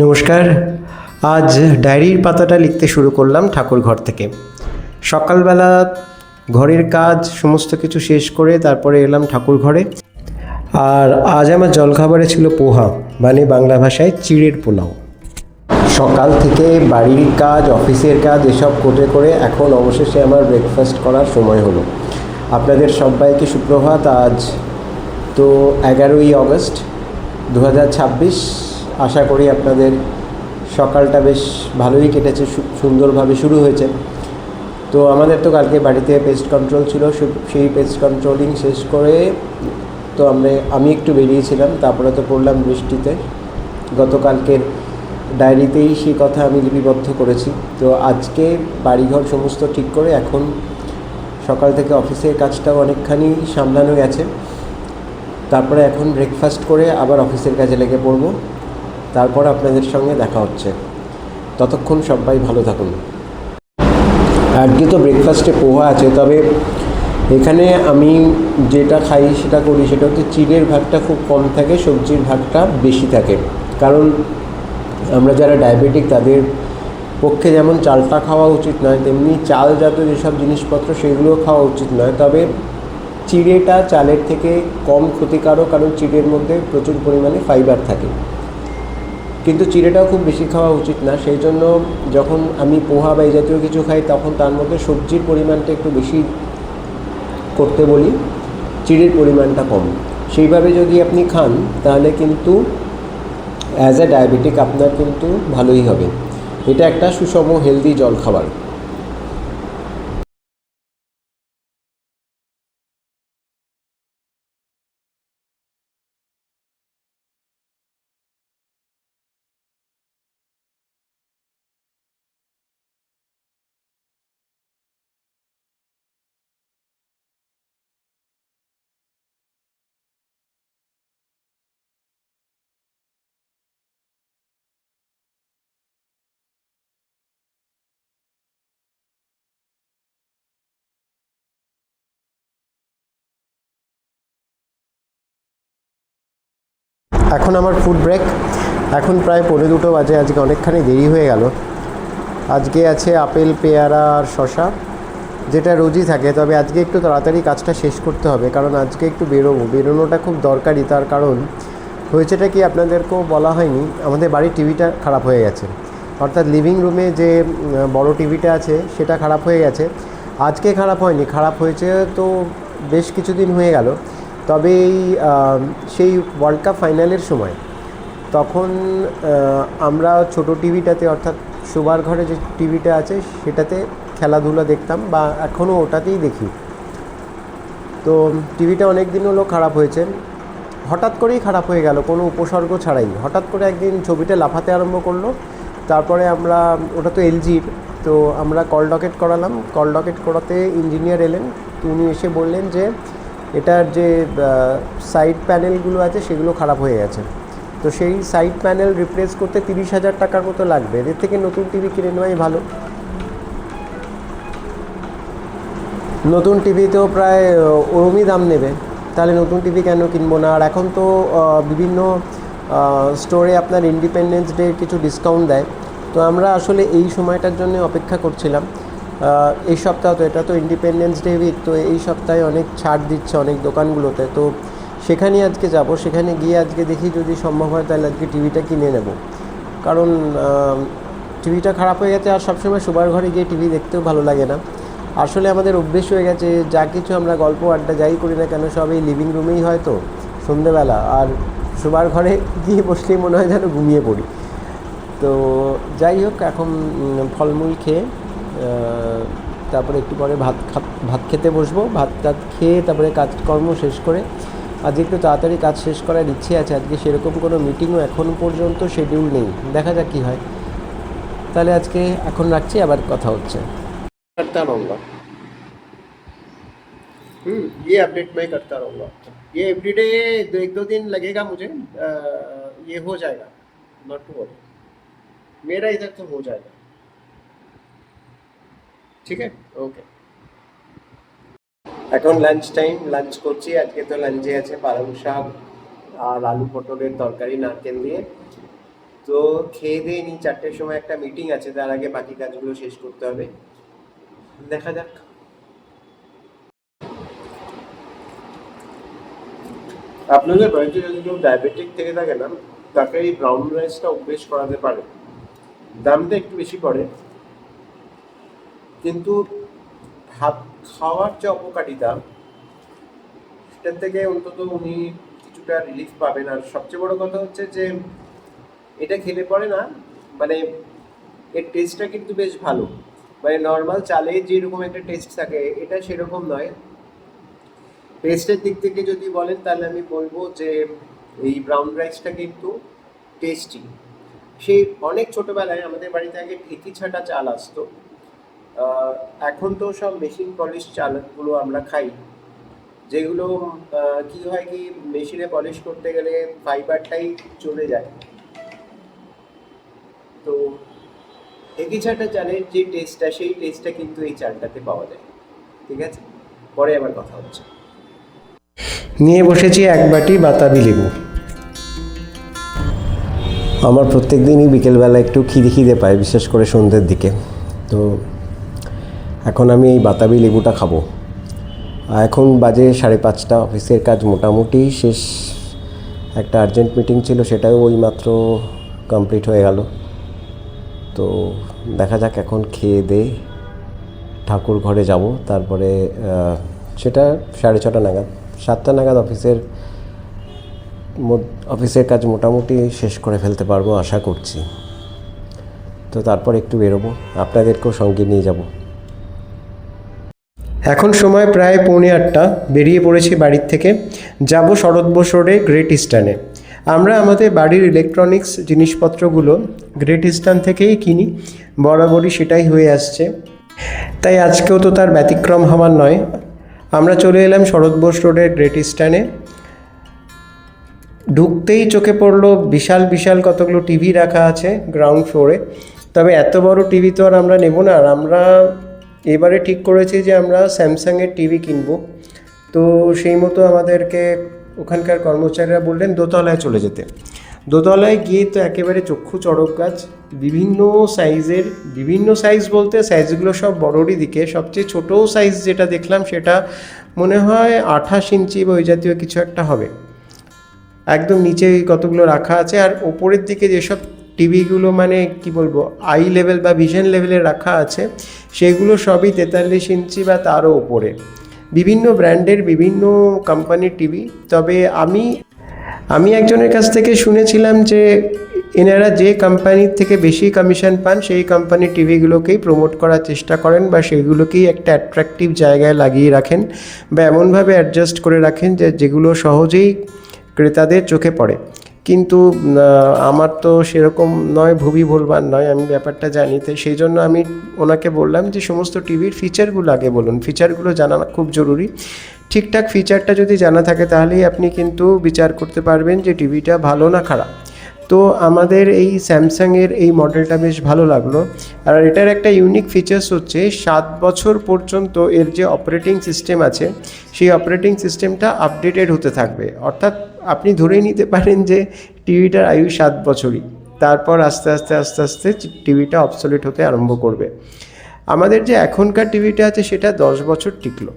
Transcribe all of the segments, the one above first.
নমস্কার। আজ ডায়েরির পাতাটা লিখতে শুরু করলাম ঠাকুর ঘর থেকে। সকালবেলা ঘরের কাজ সমস্ত কিছু শেষ করে তারপরে এলাম ঠাকুর ঘরে। আর আজ আমার জলখাবারে ছিল পোহা, মানে বাংলা ভাষায় চিড়ের পোলাও। সকাল থেকে বাড়ির কাজ, অফিসের কাজ এসব করে করে এখন অবশেষে আমার ব্রেকফাস্ট করার সময় হলো। আপনাদের সবাইকে সুপ্রভাত। আজ তো 11ই অগস্ট 2026। আশা করি আপনাদের সকালটা বেশ ভালোই কেটেছে, সুন্দরভাবে শুরু হয়েছে। তো আমাদের তো কালকে বাড়িতে পেস্ট কন্ট্রোল ছিল, সেই পেস্ট কন্ট্রোলিং শেষ করে তো আমি একটু বেরিয়েছিলাম, তারপরে তো পড়লাম বৃষ্টিতে। গতকালকের ডায়েরিতেই সেই কথা আমি লিপিবদ্ধ করেছি। তো আজকে বাড়িঘর সমস্ত ঠিক করে এখন সকাল থেকে অফিসের কাজটাও অনেকখানি সামলানো গেছে। তারপরে এখন ব্রেকফাস্ট করে আবার অফিসের কাজে লেগে পড়ব। তারপর আপনাদের সঙ্গে দেখা হচ্ছে। ততক্ষণ সবাই ভালো থাকুন। আজকে তো ব্রেকফাস্টে পোহা আছে, তবে এখানে আমি যেটা খাই সেটা করি, সেটা হচ্ছে চিড়ের ভাগটা খুব কম থাকে, সবজির ভাগটা বেশি থাকে। কারণ আমরা যারা ডায়াবেটিক তাদের পক্ষে যেমন চালটা খাওয়া উচিত নয়, তেমনি চালজাত যেসব জিনিসপত্র সেগুলোও খাওয়া উচিত নয়। তবে চিড়েটা চালের থেকে কম ক্ষতিকারক, কারণ চিড়ের মধ্যে প্রচুর পরিমাণে ফাইবার থাকে। কিন্তু চিড়েটাও খুব বেশি খাওয়া উচিত না। সেই জন্য যখন আমি পোহা বা এই জাতীয় কিছু খাই, তখন তার মধ্যে সবজির পরিমাণটা একটু বেশি করতে বলি, চিড়ের পরিমাণটা কম। সেইভাবে যদি আপনি খান তাহলে কিন্তু অ্যাজ এ ডায়াবেটিক আপনার কিন্তু ভালোই হবে। এটা একটা সুষম হেলদি জলখাবার। এখন আমার ফুড ব্রেক। এখন প্রায় 1:45 বাজে। আজকে অনেকখানি দেরি হয়ে গেল। আজকে আছে আপেল, পেয়ারা আর শশা, যেটা রোজই থাকে। তবে আজকে একটু তাড়াতাড়ি কাজটা শেষ করতে হবে, কারণ আজকে একটু বেরোনোটা খুব দরকারি। তার কারণ হয়েছেটা কি, আপনাদেরকেও বলা হয়নি, আমাদের বাড়ির টিভিটা খারাপ হয়ে গেছে। অর্থাৎ লিভিং রুমে যে বড় টিভিটা আছে সেটা খারাপ হয়ে গেছে। আজকে খারাপ হয়নি, খারাপ হয়েছে তো বেশ কিছুদিন হয়ে গেল। তবে সেই ওয়ার্ল্ড কাপ ফাইনালের সময় তখন আমরা ছোটো টিভিটাতে, অর্থাৎ শোবার ঘরে যে টিভিটা আছে সেটাতে খেলাধুলা দেখতাম, বা এখনও ওটাতেই দেখি। তো টিভিটা অনেক দিন হলো খারাপ হয়েছে। হঠাৎ করেই খারাপ হয়ে গেল, কোনো উপসর্গ ছাড়াই। হঠাৎ করে একদিন ছবিটা লাফাতে আরম্ভ করলো। তারপরে ওটা তো এলজির, তো আমরা কল ডকেট করালাম। কল ডকেট করাতে ইঞ্জিনিয়ার এলেন। তো উনি এসে বললেন যে এটার যে সাইড প্যানেলগুলো আছে সেগুলো খারাপ হয়ে গেছে। তো সেই সাইড প্যানেল রিপ্লেস করতে 30,000 টাকার মতো লাগবে। এদের থেকে নতুন টিভি কিনে নেওয়াই ভালো। নতুন টিভিতেও প্রায় ওরমই দাম নেবে, তাহলে নতুন টিভি কেন কিনবো না। আর এখন তো বিভিন্ন স্টোরে আপনার ইন্ডিপেন্ডেন্স ডে কিছু ডিসকাউন্ট দেয়। তো আমরা আসলে এই সময়টার জন্য অপেক্ষা করছিলাম। এই সপ্তাহ তো, এটা তো ইন্ডিপেন্ডেন্স ডে উইক, তো এই সপ্তাহে অনেক ছাড় দিচ্ছে অনেক দোকানগুলোতে। তো সেখানেই আজকে যাব। সেখানে গিয়ে আজকে দেখি যদি সম্ভব হয় তাহলে আজকে টিভিটা কিনে নেব। কারণ টিভিটা খারাপ হয়ে গেছে। আর সবসময় শোবার ঘরে গিয়ে টিভি দেখতেও ভালো লাগে না। আসলে আমাদের অভ্যেস হয়ে গেছে, যা কিছু আমরা গল্প আড্ডা যাই করি না কেন সব এই লিভিং রুমেই হয় তো সন্ধেবেলা। আর শোবার ঘরে গিয়ে বসলেই মনে হয় যেন ঘুমিয়ে পড়ি। তো যাই হোক, এখন ফলমূল খেয়ে তারপরে একটু পরে ভাত খেতে বসবো। ভাত খেয়ে তারপরে কাজকর্ম শেষ করে, আজকে একটু তাড়াতাড়ি কাজ শেষ করার ইচ্ছে আছে। আজকে সেরকম কোনো মিটিংও এখন পর্যন্ত শিডিউল নেই, দেখা যাক কী হয়। তাহলে আজকে এখন রাখছি, আবার কথা হচ্ছে। करता रहूँगा। ये अपडेट मैं करता रहूँगा। ये एवरीडे 1-2 दिन लगेगा मुझे, ये हो जाएगा, नॉट टू वरी। मेरा इधर तो हो जाएगा। ঠিক আছে, ওকে। এখন লাঞ্চ টাইম, লাঞ্চ করছি। আজকে তো লাঞ্চে আছে পালং শাক আর আলু পটলের তরকারি নারকেল দিয়ে। তো খেয়ে দিয়ে নিই, 4টের সময় একটা মিটিং আছে, তার আগে বাকি কাজগুলো শেষ করতে হবে। দেখা যাক। আপনাদের বাড়িতে যদি কেউ ডায়াবেটিক থেকে থাকে না, তাকে এই ব্রাউন রাইসটা অভ্যেস করাতে পারে। দামটা একটু বেশি পড়ে, কিন্তু ভাত খাওয়ার যে অপকারিতা, সেটার থেকে অন্তত উনি কিছুটা রিলিফ পাবেন। আর সবচেয়ে বড় কথা হচ্ছে যে এটা খেলে পরে না, মানে এর টেস্টটা কিন্তু বেশ ভালো। মানে নর্মাল চালে যেরকম একটা টেস্ট থাকে, এটা সেরকম নয়। টেস্টের দিক থেকে যদি বলেন তাহলে আমি বলবো যে এই ব্রাউন রাইসটা কিন্তু টেস্টি। সেই অনেক ছোটোবেলায় আমাদের বাড়িতে আগে ঢেঁকি ছাটা চাল আসতো। এখন তো সব মেশিন পলিশ চালগুলো আমরা খাই, যেগুলো কি হয় কি, মেশিনে পলিশ করতে গেলে ফাইবারটাই চলে যায়। তো ঢেঁকি ছাটা চালের যে টেস্টটা, সেই টেস্টটা কিন্তু এই চালটাতে পাওয়া যায়। ঠিক আছে, পরে আবার কথা হচ্ছে। নিয়ে বসেছি এক বাটি বাতাবি লেবু। আমার প্রত্যেক দিনই বিকেলবেলা একটু খিদে পায়, বিশেষ করে সন্ধ্যের দিকে। তো এখন আমি এই বাতাবি লেবুটা খাবো। এখন বাজে 5:30, অফিসের কাজ মোটামুটি শেষ। একটা আর্জেন্ট মিটিং ছিল, সেটাও ওই মাত্র কমপ্লিট হয়ে গেল। তো দেখা যাক, এখন খেয়ে দিয়ে ঠাকুর ঘরে যাব। তারপরে সেটা 6:30 নাগাদ, 7টা নাগাদ অফিসের কাজ মোটামুটি শেষ করে ফেলতে পারবো আশা করছি। তো তারপর একটু বেরোবো, আপনাদেরকেও সঙ্গে নিয়ে যাব। এখন সময় প্রায় 7:45, বেরিয়ে পড়েছি বাড়ির থেকে। যাব শরৎ বোস রোডে গ্রেট ইস্টার্নে। আমরা আমাদের বাড়ির ইলেকট্রনিক্স জিনিসপত্রগুলো গ্রেট ইস্টার্ন থেকেই কিনি, বরাবরই সেটাই হয়ে আসছে। তাই আজকেও তো তার ব্যতিক্রম হওয়ার নয়। আমরা চলে এলাম শরৎ বোস রোডের গ্রেট ইস্টার্নে। ঢুকতেই চোখে পড়লো বিশাল বিশাল কতগুলো টিভি রাখা আছে গ্রাউন্ড ফ্লোরে। তবে এত বড় টিভি তো আর আমরা নেব না। আর আমরা এবারে ঠিক করেছি যে আমরা স্যামসাংয়ের টিভি কিনবো। তো সেই মতো আমাদেরকে ওখানকার কর্মচারীরা বললেন দোতলায় চলে যেতে। দোতলায় গিয়ে তো একেবারে চক্ষু চড়ক গাছ, বিভিন্ন সাইজের, বিভিন্ন সাইজ বলতে সাইজগুলো সব বড়রই দিকে। সবচেয়ে ছোটো সাইজ যেটা দেখলাম সেটা মনে হয় 28 ইঞ্চি বা ওই জাতীয় কিছু একটা হবে। একদম নিচে কতগুলো রাখা আছে, আর ওপরের দিকে যেসব টিভিগুলো মানে কি বলবো আই লেভেল বা ভিশন লেভেলে রাখা আছে, সেগুলো সবই 43 ইঞ্চি বা তারও ওপরে, বিভিন্ন ব্র্যান্ডের বিভিন্ন কোম্পানির টিভি। তবে আমি একজনের কাছ থেকে শুনেছিলাম যে এনারা যে কোম্পানির থেকে বেশি কমিশন পান সেই কোম্পানির টিভিগুলোকেই প্রমোট করার চেষ্টা করেন, বা সেইগুলোকেই একটা অ্যাট্রাকটিভ জায়গায় লাগিয়ে রাখেন, বা এমনভাবে অ্যাডজাস্ট করে রাখেন যেগুলো সহজেই ক্রেতাদের চোখে পড়ে। কিন্তু আমার তো সেরকম নয়, ভুবি ভুলবার নয়, আমি ব্যাপারটা জানি। তাই সেই জন্য আমি ওনাকে বললাম যে সমস্ত টিভির ফিচারগুলো আগে বলুন, ফিচারগুলো জানা খুব জরুরি। ঠিকঠাক ফিচারটা যদি জানা থাকে তাহলেই আপনি কিন্তু বিচার করতে পারবেন যে টিভিটা ভালো না খারাপ। তো আমাদের এই স্যামসাংয়ের এই মডেলটা বেশ ভালো লাগলো। আর এটার একটা ইউনিক ফিচার্স হচ্ছে 7 বছর পর্যন্ত এর যে অপারেটিং সিস্টেম আছে, সেই অপারেটিং সিস্টেমটা আপডেটেড হতে থাকবে। অর্থাৎ আপনি ধরেই নিতে পারেন যে টিভিটার আয়ু 7 বছরই, তারপর আস্তে আস্তে আস্তে আস্তে টিভিটা অবসোলিট হতে আরম্ভ করবে। আমাদের যে এখনকার টিভিটা আছে সেটা 10 বছর টিকলো।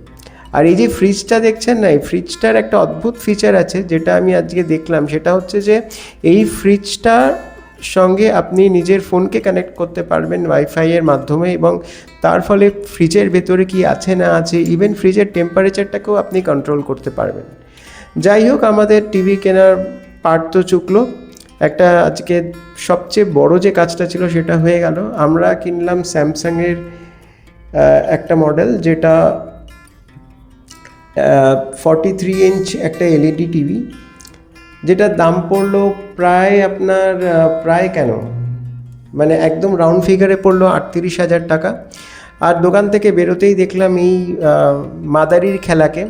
আর এই যে ফ্রিজটা দেখছেন না, এই ফ্রিজটার একটা অদ্ভুত ফিচার আছে যেটা আমি আজকে দেখলাম। সেটা হচ্ছে যে এই ফ্রিজটার সঙ্গে আপনি নিজের ফোনকে কানেক্ট করতে পারবেন ওয়াইফাইয়ের মাধ্যমে, এবং তার ফলে ফ্রিজের ভেতরে কি আছে না আছে, ইভেন ফ্রিজের টেম্পারেচারটাকেও আপনি কন্ট্রোল করতে পারবেন। যাই হোক, আমাদের টিভি কেনার পার্ট তো চুকলো। একটা আজকে সবচেয়ে বড় যে কাজটা ছিল সেটা হয়ে গেল। আমরা কিনলাম স্যামসাংয়ের একটা মডেল, যেটা 43 ইঞ্চ একটা এলইডি টিভি, যেটার দাম পড়লো প্রায় আপনার প্রায় কেন মানে একদম রাউন্ড ফিগারে পড়লো 38,000 টাকা। আর দোকান থেকে বেরোতেই দেখলাম এই মাদারির খেলাকে।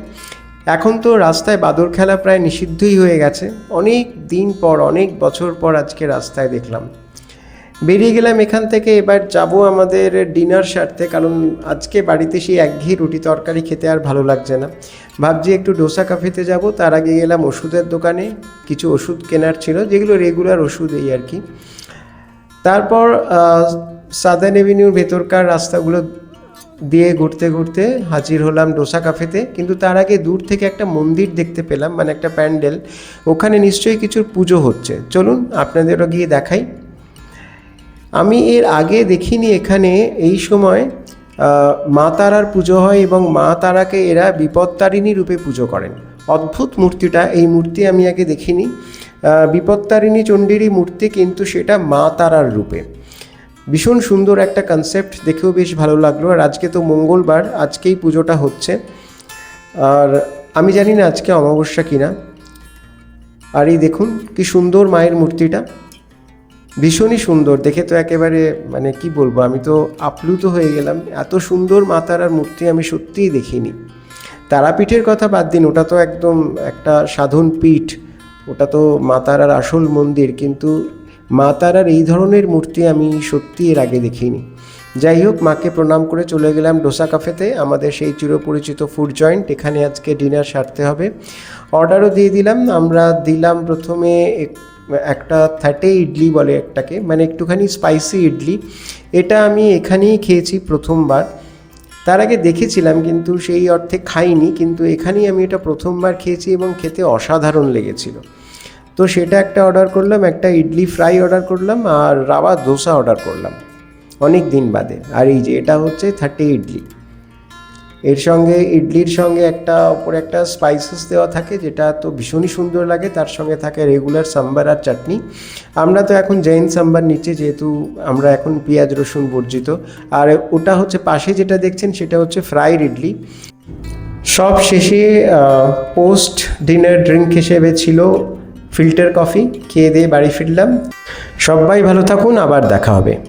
এখন তো রাস্তায় বাদর খেলা প্রায় নিষিদ্ধই হয়ে গেছে, অনেক দিন পর, অনেক বছর পর আজকে রাস্তায় দেখলাম। বেরিয়ে গেলাম এখান থেকে। এবার যাব আমাদের ডিনার সারতে, কারণ আজকে বাড়িতে সেই একঘেয়ে রুটি তরকারি খেতে আর ভালো লাগছে না। ভাবছি একটু ডোসা ক্যাফেতে যাব। তার আগে গেলাম ওষুধের দোকানে, কিছু ওষুধ কেনার ছিল, যেগুলো রেগুলার ওষুধ এই আর কি। তারপর সাদার্ন এভিনিউর ভেতরকার রাস্তাগুলো দিয়ে ঘুরতে ঘুরতে হাজির হলাম ডোসা ক্যাফেতে। কিন্তু তার আগে দূর থেকে একটা মন্দির দেখতে পেলাম, মানে একটা প্যান্ডেল। ওখানে নিশ্চয়ই কিছুর পুজো হচ্ছে, চলুন আপনাদেরও গিয়ে দেখাই। আমি এর আগে দেখিনি এখানে এই সময় মা তারার পুজো হয় এবং মা তারাকে এরা বিপত্তারিণী রূপে পুজো করেন। অদ্ভুত মূর্তিটা, এই মূর্তি আমি আগে দেখিনি। বিপত্তারিণী চণ্ডীরই মূর্তি, কিন্তু সেটা মা তারার রূপে। ভীষণ সুন্দর একটা কনসেপ্ট, দেখেও বেশ ভালো লাগলো। আর আজকে তো মঙ্গলবার, আজকেই পুজোটা হচ্ছে। আর আমি জানি না আজকে অমাবস্যা কিনা। আর এই দেখুন কি সুন্দর মায়ের মূর্তিটা, ভীষণই সুন্দর দেখে। তো একেবারে মানে কি বলবো, আমি তো আপ্লুত হয়ে গেলাম। এত সুন্দর মা তারার মূর্তি আমি সত্যিই দেখিনি। তারাপীঠের কথা বাদ দিন, ওটা তো একদম একটা সাধন পীঠ, ওটা তো মা তারার আসল মন্দির। কিন্তু মা তারার এই ধরনের মূর্তি আমি সত্যি এর আগে দেখিনি। যাই হোক, মাকে প্রণাম করে চলে গেলাম ডোসা ক্যাফেতে, আমাদের সেই চিরপরিচিত ফুড জয়েন্ট। এখানে আজকে ডিনার সারতে হবে। অর্ডারও দিয়ে দিলাম। আমরা দিলাম প্রথমে একটা 30 ইডলি বলে একটাকে, মানে একটুখানি স্পাইসি ইডলি। এটা আমি এখানেই খেয়েছি প্রথমবার। তার আগে দেখেছিলাম কিন্তু সেই অর্থে খাইনি, কিন্তু এখানেই আমি এটা প্রথমবার খেয়েছি এবং খেতে অসাধারণ লেগেছিল। তো সেটা একটা অর্ডার করলাম, একটা ইডলি ফ্রাই অর্ডার করলাম, আর রাওয়া দোসা অর্ডার করলাম অনেক দিন বাদে। আর এই যে এটা হচ্ছে 30 ইডলি। এর সঙ্গে ইডলির সঙ্গে একটা ওপরে একটা স্পাইসেস দেওয়া থাকে, যেটা তো ভীষণই সুন্দর লাগে। তার সঙ্গে থাকে রেগুলার সাম্বার আর চাটনি। আমরা তো এখন জৈন সাম্বার নিচ্ছি, যেহেতু আমরা এখন পেঁয়াজ রসুন বর্জিত। আর ওটা হচ্ছে পাশে যেটা দেখছেন সেটা হচ্ছে ফ্রাইড ইডলি। সব শেষে পোস্ট ডিনার ড্রিঙ্ক হিসেবে ছিল ফিল্টার কফি। খেয়ে দিয়ে বাড়ি ফিরলাম। সবাই ভালো থাকুন, আবার দেখা হবে।